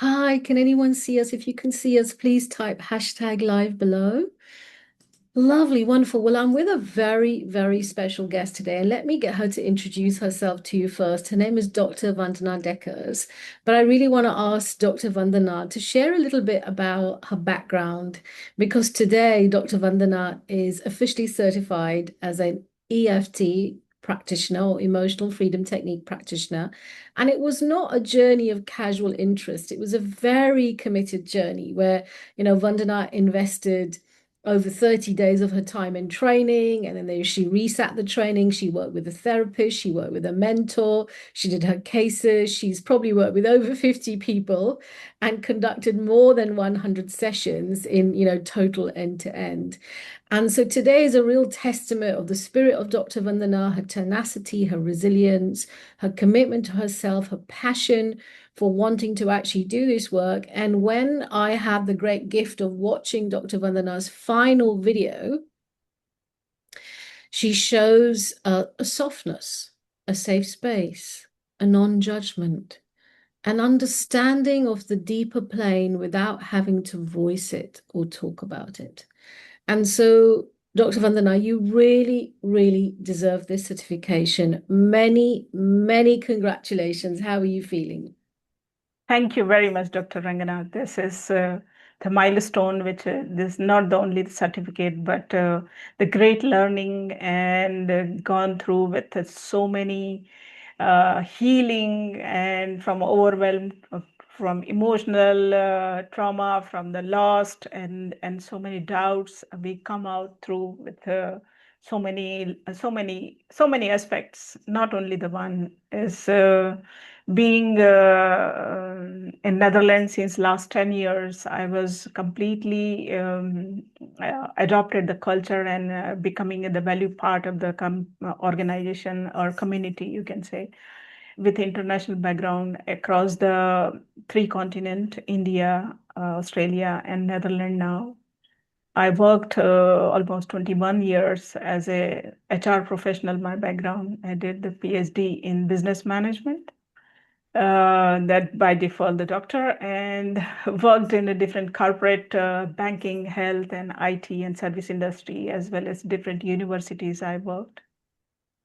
Hi, can anyone see us? If you can see us, please type hashtag live below. Lovely, wonderful. Well, I'm with a very, very special guest today, and let me get her to introduce herself to you first. Her name is Dr. Vandana Dekkers, but I really want to ask Dr. Vandana to share a little bit about her background because today Dr. Vandana is officially certified as an EFT practitioner or emotional freedom technique practitioner. And it was not a journey of casual interest. It was a very committed journey where, Vandana invested over 30 days of her time in training. And then she resat the training. She worked with a therapist, she worked with a mentor, she did her cases. She's probably worked with over 50 people and conducted more than 100 sessions in, total end to end. And so today is a real testament of the spirit of Dr. Vandana, her tenacity, her resilience, her commitment to herself, her passion for wanting to actually do this work. And when I had the great gift of watching Dr. Vandana's final video, she shows a softness, a safe space, a non-judgment, an understanding of the deeper plane without having to voice it or talk about it. And so, Dr. Vandana, you really, really deserve this certification. Many, many congratulations. How are you feeling? Thank you very much, Dr. Ranganath. This is the milestone, which this is not the only certificate, but the great learning and gone through with so many healing and from overwhelm, from emotional trauma, from the lost, and so many doubts. We come out through with so many aspects. Not only the one is. Being in Netherlands since last 10 years, I was completely adopted the culture and becoming the value part of the organization or community, you can say, with international background across the three continent, India, Australia, and Netherlands now. I worked almost 21 years as a HR professional, my background. I did the PhD in business management that by default the doctor and worked in a different corporate banking, health, and IT and service industry, as well as different universities I worked.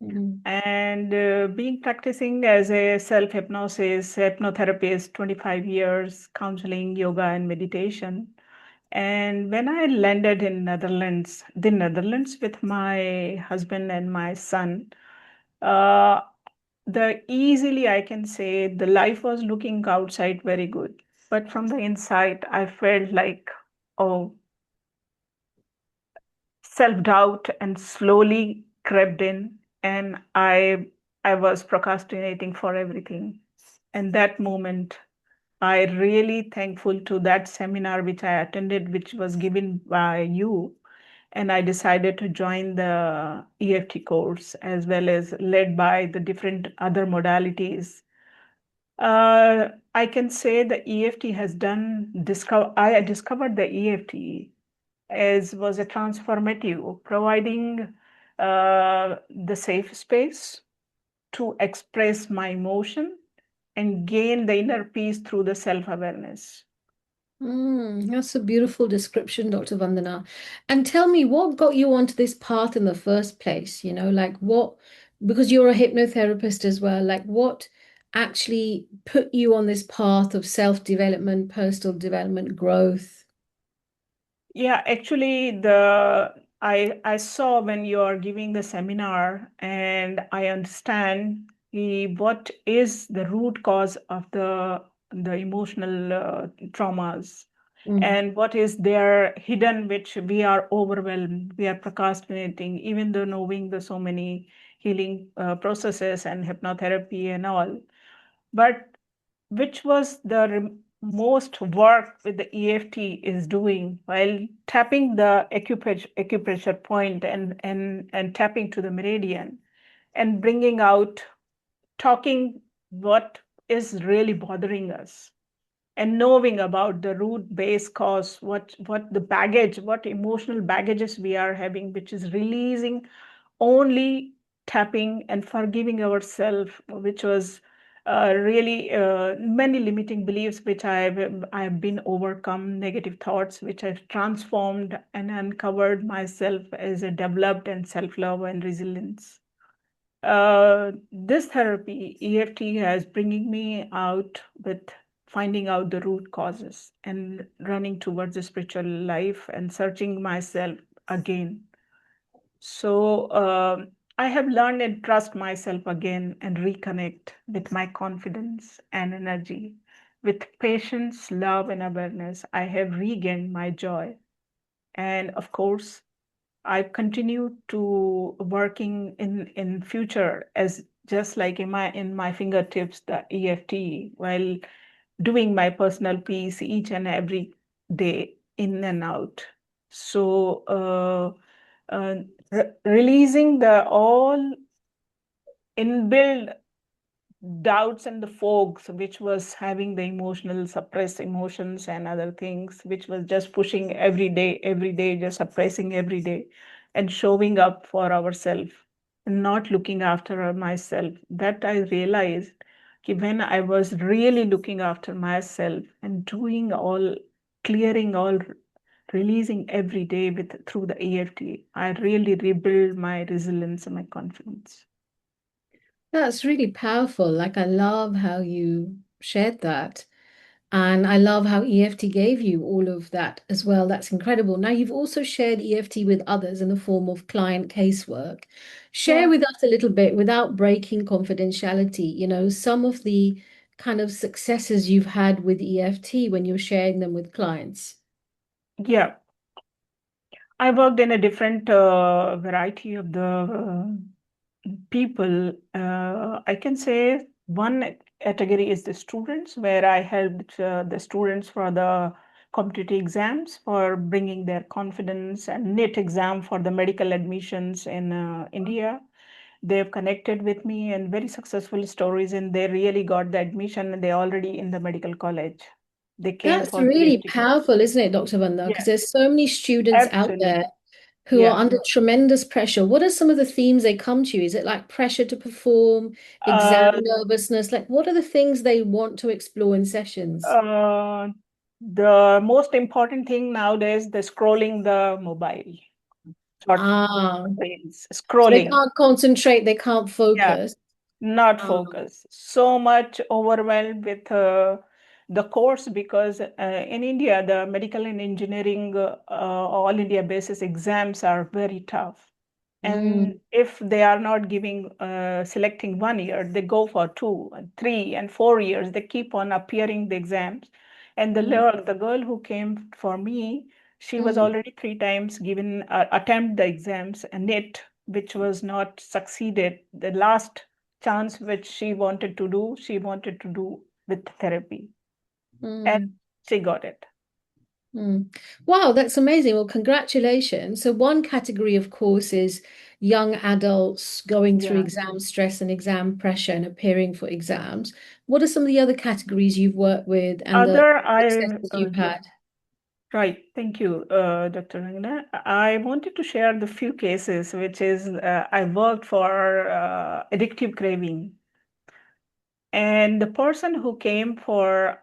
Mhm. And being practicing as a self-hypnosis, hypnotherapist, 25 years, counseling, yoga, and meditation. And when I landed in the Netherlands with my husband and my son, uh, the easily I can say the life was looking outside very good, but from the inside I felt like, oh, self-doubt and slowly crept in, and I was procrastinating for everything. And that moment I really thankful to that seminar which I attended, which was given by you, and I decided to join the EFT course as well as led by the different other modalities. I can say the EFT has done discover. I discovered the EFT as was a transformative, providing the safe space to express my emotion and gain the inner peace through the self-awareness. That's a beautiful description, Dr. Vandana. And tell me, what got you onto this path in the first place? Like what, because you're a hypnotherapist as well, like what actually put you on this path of self-development, personal development, growth? Yeah, actually, I saw when you are giving the seminar, and I understand what is the root cause of the emotional traumas, Mm. and what is there hidden, which we are overwhelmed, we are procrastinating, even though knowing the so many healing processes and hypnotherapy and all. But which was the most work with the EFT is doing while tapping the acupressure point and tapping to the meridian and bringing out, talking what is really bothering us and knowing about the root base cause, what the baggage, what emotional baggages we are having, which is releasing only tapping and forgiving ourselves, which was really many limiting beliefs which I've been overcome, negative thoughts which I've transformed and uncovered myself as a developed and self-love and resilience. This therapy, EFT, has bringing me out with finding out the root causes and running towards the spiritual life and searching myself again. So I have learned and trust myself again and reconnect with my confidence and energy. With patience, love, and awareness, I have regained my joy. And of course, I continue to working in future as just like in my fingertips the EFT while doing my personal piece each and every day in and out. So releasing the all inbuilt doubts and the fogs which was having the emotional suppressed emotions and other things which was just pushing every day just suppressing every day and showing up for ourselves and not looking after myself, that I realized when I was really looking after myself and doing all clearing all releasing every day with through the EFT, I really rebuild my resilience and my confidence. That's really powerful. Like, I love how you shared that. And I love how EFT gave you all of that as well. That's incredible. Now, you've also shared EFT with others in the form of client casework. Share Yeah. with us a little bit without breaking confidentiality, some of the kind of successes you've had with EFT when you're sharing them with clients. Yeah, I worked in a different variety of the people. I can say one category is the students, where I helped the students for the competitive exams for bringing their confidence and NET exam for the medical admissions in India. They've connected with me and very successful stories, and they really got the admission and they're already in the medical college. They came That's for the really EFT course. powerful, isn't it, Dr. Vandana? Because Yeah, there's so many students out there absolutely. who are Yeah. under tremendous pressure. What are some of the themes they come to you? Is it like pressure to perform, exam Uh, nervousness? Like, what are the things they want to explore in sessions? Uh, the most important thing nowadays, the scrolling the mobile, short Ah, reels, so they scrolling. can't concentrate, they can't Yeah, focus. not Ah, focus. So much overwhelmed with the course because in India, the medical and engineering all India basis exams are very tough. And mm, if they are not giving, selecting 1 year, they go for 2 and 3 and 4 years. They keep on appearing the exams. And mm, the girl who came for me, she was mm, already 3 times given attempt the exams and it, which was not succeeded. The last chance which she wanted to do with therapy, and mm, she got it. mm. Wow, that's amazing. Well, congratulations. So one category, of course, is young adults going through Yeah. exam stress and exam pressure and appearing for exams. What are some of the other categories you've worked with and the Other, I successes you've had? Right. Thank you, Dr. Rangana. I wanted to share the few cases, which is I worked for addictive craving. And the person who came for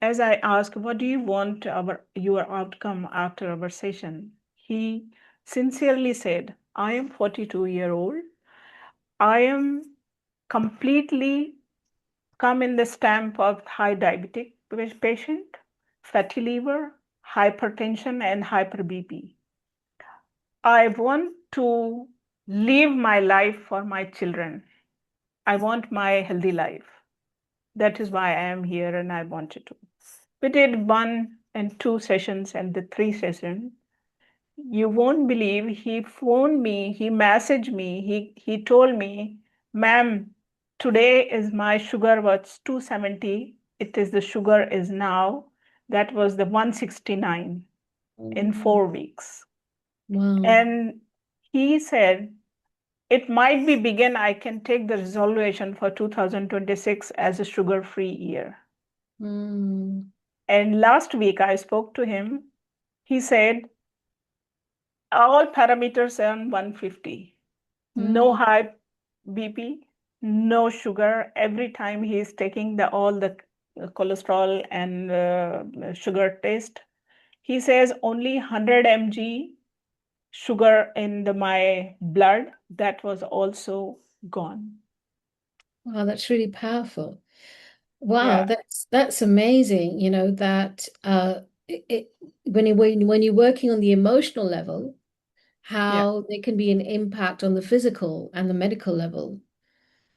as I asked, what do you want your outcome after our session? He sincerely said, I am 42-year-old. I am completely come in the stamp of high diabetic patient, fatty liver, hypertension, and hyper BP. I want to live my life for my children. I want my healthy life. That is why I am here and I wanted to. We did 1 and 2 sessions and the 3 sessions. You won't believe he phoned me, he messaged me, he told me, ma'am, today is my sugar was 270. It is the sugar is now. That was the 169 in Mm, 4 weeks. wow. And he said, it might be begin, I can take the resolution for 2026 as a sugar-free year. Mm, And last week I spoke to him. He said, all parameters are 150. No mm, high BP, no sugar. Every time he's taking the all the cholesterol and sugar test, he says only 100 mg sugar in my blood. That was also gone. Wow, that's really powerful. Wow, Yeah. that's amazing. That when you're working on the emotional level, Yeah. how there can be an impact on the physical and the medical level.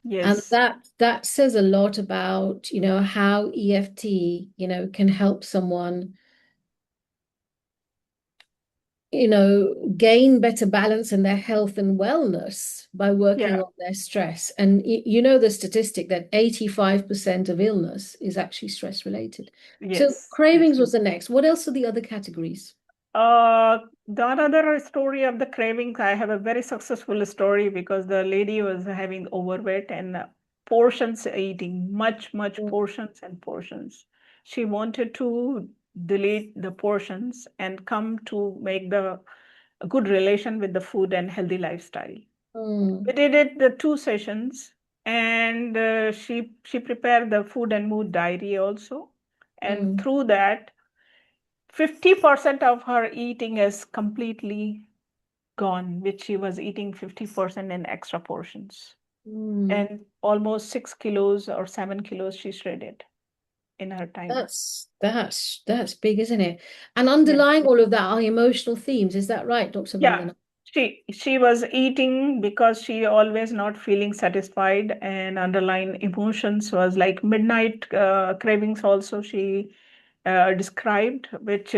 And Yes. that says a lot about, how EFT, can help someone, gain better balance in their health and wellness by working Yeah. on their stress. And the statistic that 85% of illness is actually stress related. So Yes. Yes. cravings was the next. What else are the other categories? The another story of the cravings, I have a very successful story because the lady was having overweight and portions eating, much Mm, portions and portions. She wanted to delete the portions and come to make the a good relation with the food and healthy lifestyle. We mm, did it the 2 sessions, and she prepared the food and mood diary also, and mm, through that 50% of her eating is completely gone, which she was eating 50% in extra portions. mm. And almost 6 kilos or 7 kilos she shredded in her time. That's big, isn't it? And Yeah. underlying all of that are emotional themes. Is that right, Dr. Yeah. Vandana? She was eating because she always not feeling satisfied, and underlying emotions was like midnight cravings also she described, which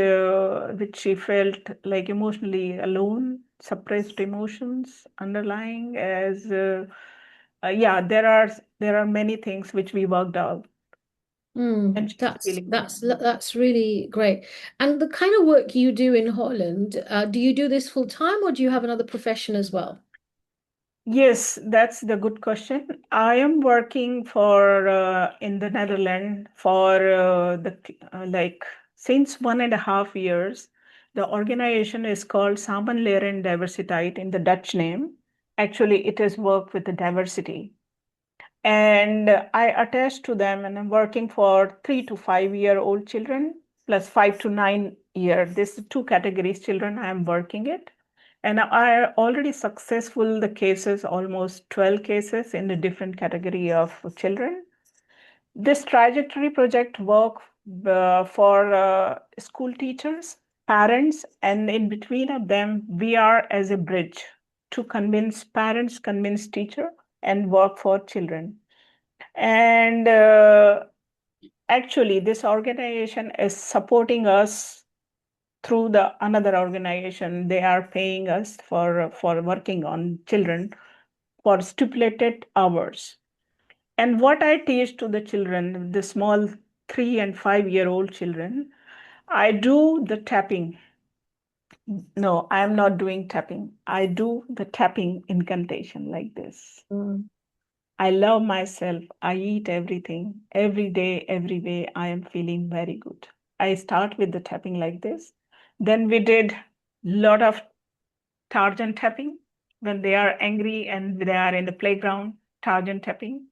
she felt like emotionally alone, suppressed emotions underlying as yeah, there are many things which we worked out, Mm, and she's that's feeling good. that's that's really great. And the kind of work you do in Holland, do you do this full time or do you have another profession as well? Yes, that's the good question. I am working for in the Netherlands for like since 1.5 years. The organization is called Samen Leren Diversiteit in the Dutch name. Actually, it is work with the diversity. And I attach to them, and I'm working for 3 to 5 year old children plus 5 to 9 year. This is two categories children I am working it. And I already successful the cases, almost 12 cases in the different category of children. This trajectory project work for school teachers, parents, and in between of them, we are as a bridge to convince parents, convince teacher, and work for children. And actually, this organization is supporting us through the another organization. They are paying us for working on children for stipulated hours. And what I teach to the children, the small 3 and 5 year old children, I do the tapping. No, I am not doing tapping. I do the tapping incantation like this. Mm, I love myself. I eat everything. Every day, every way, I am feeling very good. I start with the tapping like this. Then we did lot of target tapping when they are angry and they are in the playground, target tapping,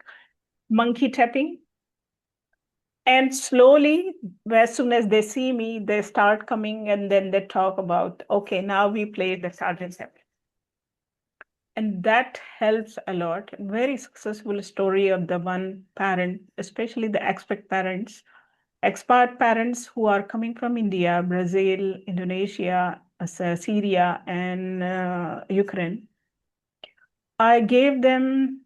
monkey tapping. And slowly, as soon as they see me, they start coming and then they talk about, okay, now we play the target tapping. And that helps a lot. Very successful story of the one parent, especially the expat parents who are coming from India, Brazil, Indonesia, Syria, and Ukraine. I gave them,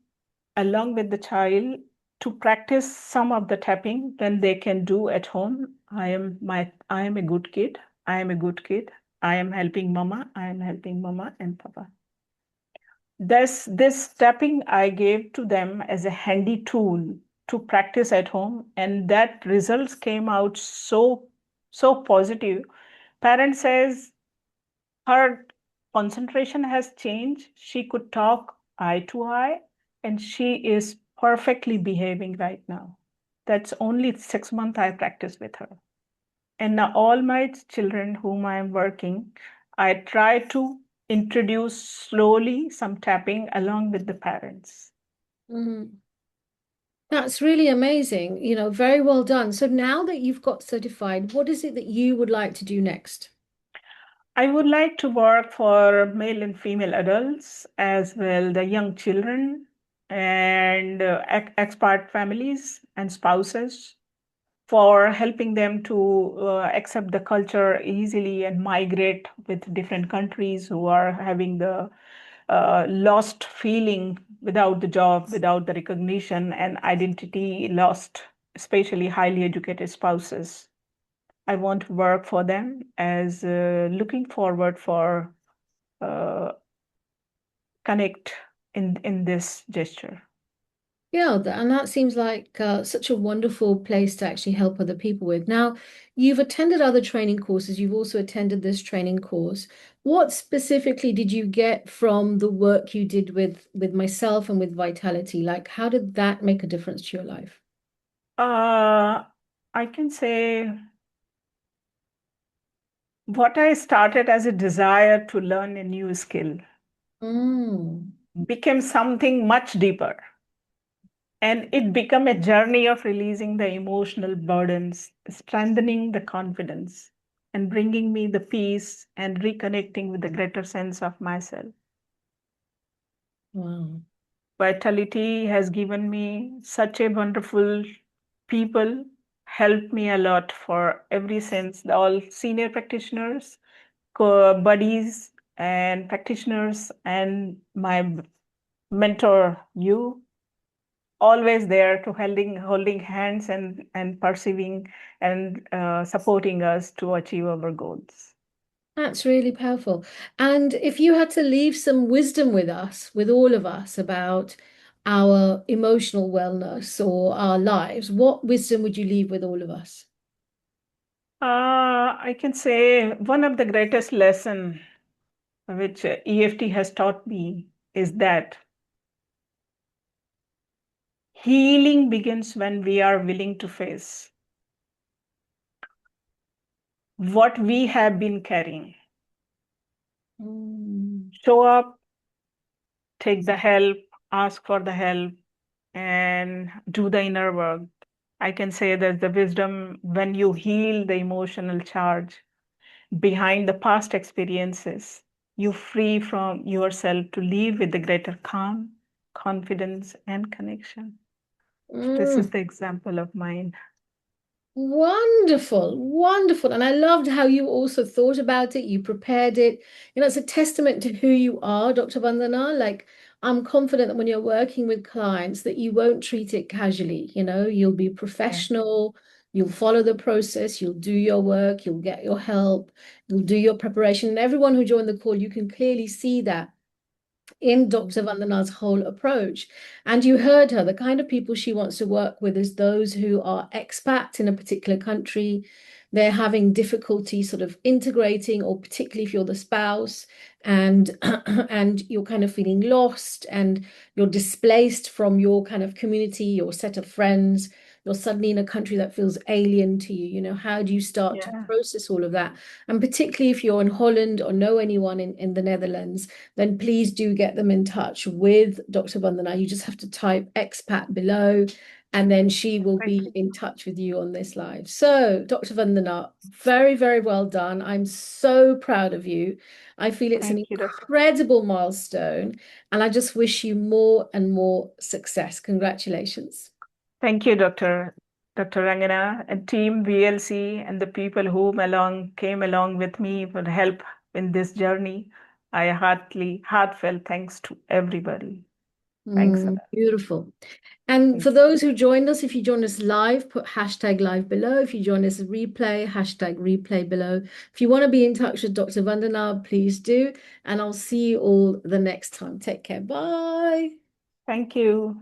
along with the child, to practice some of the tapping, then they can do at home. I am a good kid. I am a good kid. I am helping mama. I am helping mama and papa. This tapping I gave to them as a handy tool to practice at home, and that results came out so positive. Parent says her concentration has changed. She could talk eye to eye, and she is perfectly behaving right now. That's only 6 months I practice with her. And now all my children whom I am working, I try to introduce slowly some tapping along with the parents. Mm. That's really amazing. Very well done. So now that you've got certified, what is it that you would like to do next? I would like to work for male and female adults as well, the young children and expat families and spouses, for helping them to accept the culture easily and migrate with different countries who are having the lost feeling without the job, without the recognition and identity lost, especially highly educated spouses. I want to work for them as looking forward for uh, connect in this gesture. Yeah, and that seems like such a wonderful place to actually help other people with. Now, you've attended other training courses. You've also attended this training course. What specifically did you get from the work you did with myself and with Vitality? Like, how did that make a difference to your life? Uh, I can say what I started as a desire to learn a new skill Mm, became something much deeper. And it became a journey of releasing the emotional burdens, strengthening the confidence, and bringing me the peace and reconnecting with the greater sense of myself. wow. Vitality has given me such a wonderful people, helped me a lot for every sense, all senior practitioners, buddies, and practitioners, and my mentor, you, always there to holding hands and perceiving and supporting us to achieve our goals. That's really powerful. And if you had to leave some wisdom with us, with all of us, about our emotional wellness or our lives, what wisdom would you leave with all of us? I can say one of the greatest lesson which EFT has taught me is that healing begins when we are willing to face what we have been carrying. Mm, Show up, take the help, ask for the help, and do the inner work. I can say that the wisdom when you heal the emotional charge behind the past experiences, you free from yourself to live with the greater calm, confidence, and connection. This is mm. the example of mine. Wonderful, wonderful. And I loved how you also thought about it. You prepared it. It's a testament to who you are, Dr. Vandana. Like, I'm confident that when you're working with clients, that you won't treat it casually. You'll be Yeah. professional, you'll follow the process, you'll do your work, you'll get your help, you'll do your preparation. And everyone who joined the call, you can clearly see that in Dr. Vandana's whole approach. And you heard her, the kind of people she wants to work with is those who are expats in a particular country. They're having difficulty sort of integrating, or particularly if you're the spouse and and you're kind of feeling lost and you're displaced from your kind of community, your set of friends. You're suddenly in a country that feels alien to you. How do you start to Yeah. process all of that? And particularly if you're in Holland or know anyone in the Netherlands, then please do get them in touch with Dr. Vandana. You just have to type expat below, and then she will be Definitely. in touch with you on this live. So, Dr. Vandana, very, very well done. I'm so proud of you. I feel it's an Thank you, Doctor. incredible milestone, and I just wish you more and more success. Congratulations. Thank you, Dr. Rangana and team VLC and the people who came along with me for help in this journey. I heartfelt thanks to everybody. Thanks a lot. Beautiful. And Thank for you. those who joined us, if you join us live, put hashtag live below. If you join us replay, hashtag replay below. If you want to be in touch with Dr. Vandana, please do. And I'll see you all the next time. Take care. Bye. Thank you.